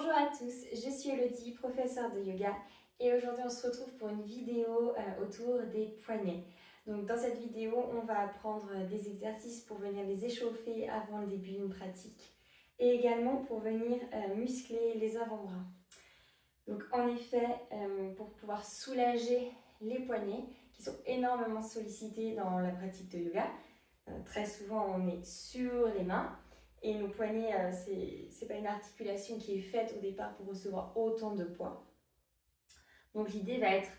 Bonjour à tous, je suis Elodie, professeure de yoga et aujourd'hui on se retrouve pour une vidéo autour des poignets. Donc dans cette vidéo on va apprendre des exercices pour venir les échauffer avant le début d'une pratique et également pour venir muscler les avant-bras. Donc en effet, pour pouvoir soulager les poignets qui sont énormément sollicités dans la pratique de yoga, très souvent on est sur les mains. Et nos poignets, c'est pas une articulation qui est faite au départ pour recevoir autant de poids. Donc l'idée va être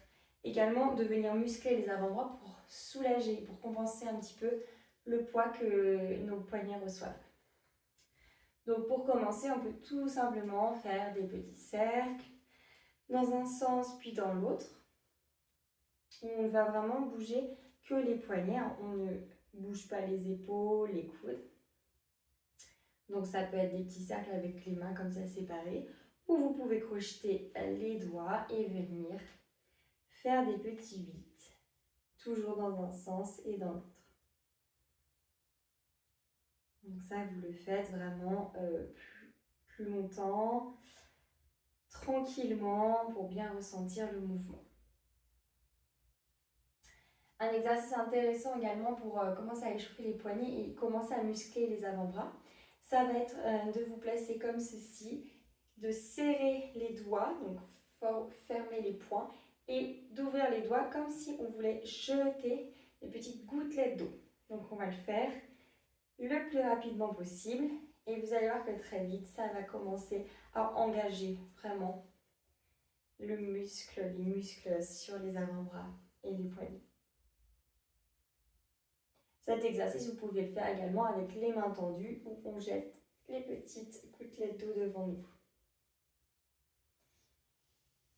également de venir muscler les avant-bras pour soulager, pour compenser un petit peu le poids que nos poignets reçoivent. Donc pour commencer, on peut tout simplement faire des petits cercles dans un sens puis dans l'autre. On ne va vraiment bouger que les poignets, on ne bouge pas les épaules, les coudes. Donc ça peut être des petits cercles avec les mains comme ça séparées, ou vous pouvez crocheter les doigts et venir faire des petits 8, toujours dans un sens et dans l'autre. Donc ça, vous le faites vraiment plus longtemps, tranquillement, pour bien ressentir le mouvement. Un exercice intéressant également pour commencer à échauffer les poignets et commencer à muscler les avant-bras, ça va être de vous placer comme ceci, de serrer les doigts, donc fermer les poings et d'ouvrir les doigts comme si on voulait jeter des petites gouttelettes d'eau. Donc on va le faire le plus rapidement possible et vous allez voir que très vite ça va commencer à engager vraiment les muscles sur les avant-bras et les poignets. Cet exercice, vous pouvez le faire également avec les mains tendues où on jette les petites gouttelettes d'eau devant nous.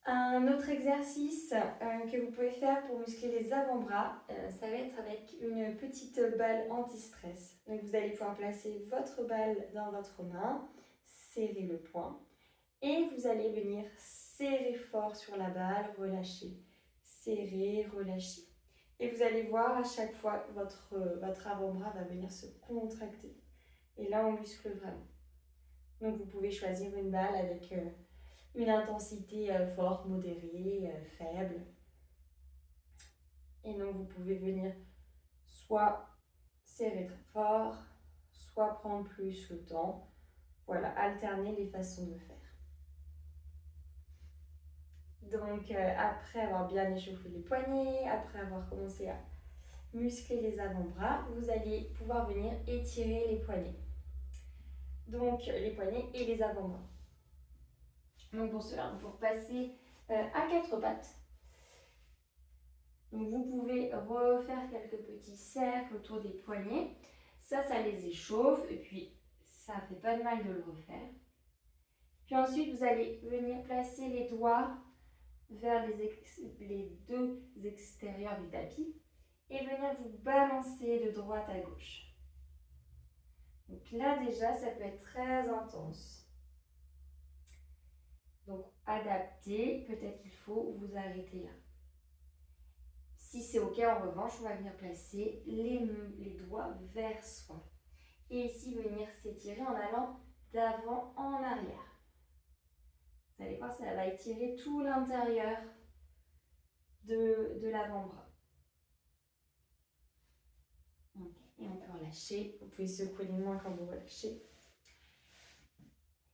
Un autre exercice que vous pouvez faire pour muscler les avant-bras, ça va être avec une petite balle anti-stress. Donc vous allez pouvoir placer votre balle dans votre main, serrer le poing et vous allez venir serrer fort sur la balle, relâcher, serrer, relâcher. Et vous allez voir à chaque fois votre avant-bras va venir se contracter. Et là, on muscle vraiment. Donc vous pouvez choisir une balle avec une intensité forte, modérée, faible. Et donc vous pouvez venir soit serrer très fort, soit prendre plus le temps. Voilà, alterner les façons de faire. Donc après avoir bien échauffé les poignets, après avoir commencé à muscler les avant-bras, vous allez pouvoir venir étirer les poignets. Donc les poignets et les avant-bras. Donc pour cela, pour passer à quatre pattes. Donc vous pouvez refaire quelques petits cercles autour des poignets. Ça les échauffe et puis ça fait pas de mal de le refaire. Puis ensuite, vous allez venir placer les doigts vers les deux extérieurs du tapis et venir vous balancer de droite à gauche. Donc là déjà, ça peut être très intense. Donc adaptez, peut-être qu'il faut vous arrêter là. Si c'est ok, en revanche, on va venir placer les doigts vers soi. Et ici, venir s'étirer en allant d'avant en arrière. Vous allez voir, ça va étirer tout l'intérieur de l'avant-bras. Okay. Et on peut relâcher. Vous pouvez secouer les mains quand vous relâchez.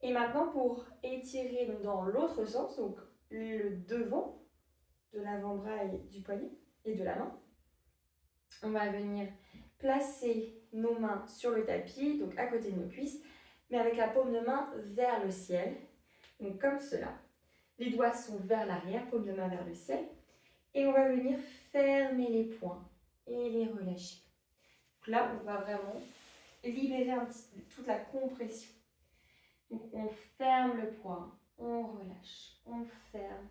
Et maintenant, pour étirer dans l'autre sens, donc le devant de l'avant-bras et du poignet et de la main, on va venir placer nos mains sur le tapis, donc à côté de nos cuisses, mais avec la paume de main vers le ciel, donc comme cela. Les doigts sont vers l'arrière, paume de main vers le ciel, et on va venir fermer les poings et les relâcher. Donc là, on va vraiment libérer toute la compression. Donc on ferme le poing, on relâche, on ferme,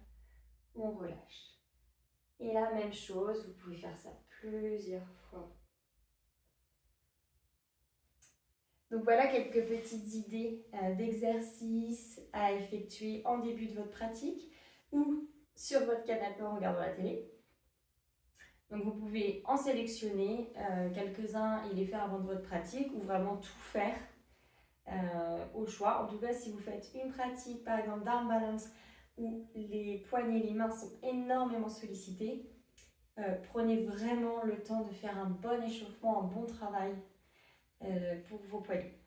on relâche. Et la même chose, vous pouvez faire ça plusieurs fois. Donc voilà quelques petites idées d'exercices à effectuer en début de votre pratique ou sur votre canapé en regardant la télé. Donc vous pouvez en sélectionner quelques-uns et les faire avant de votre pratique ou vraiment tout faire au choix. En tout cas, si vous faites une pratique, par exemple d'arm balance, où les poignets, les mains sont énormément sollicités, prenez vraiment le temps de faire un bon échauffement, un bon travail pour vos poignets.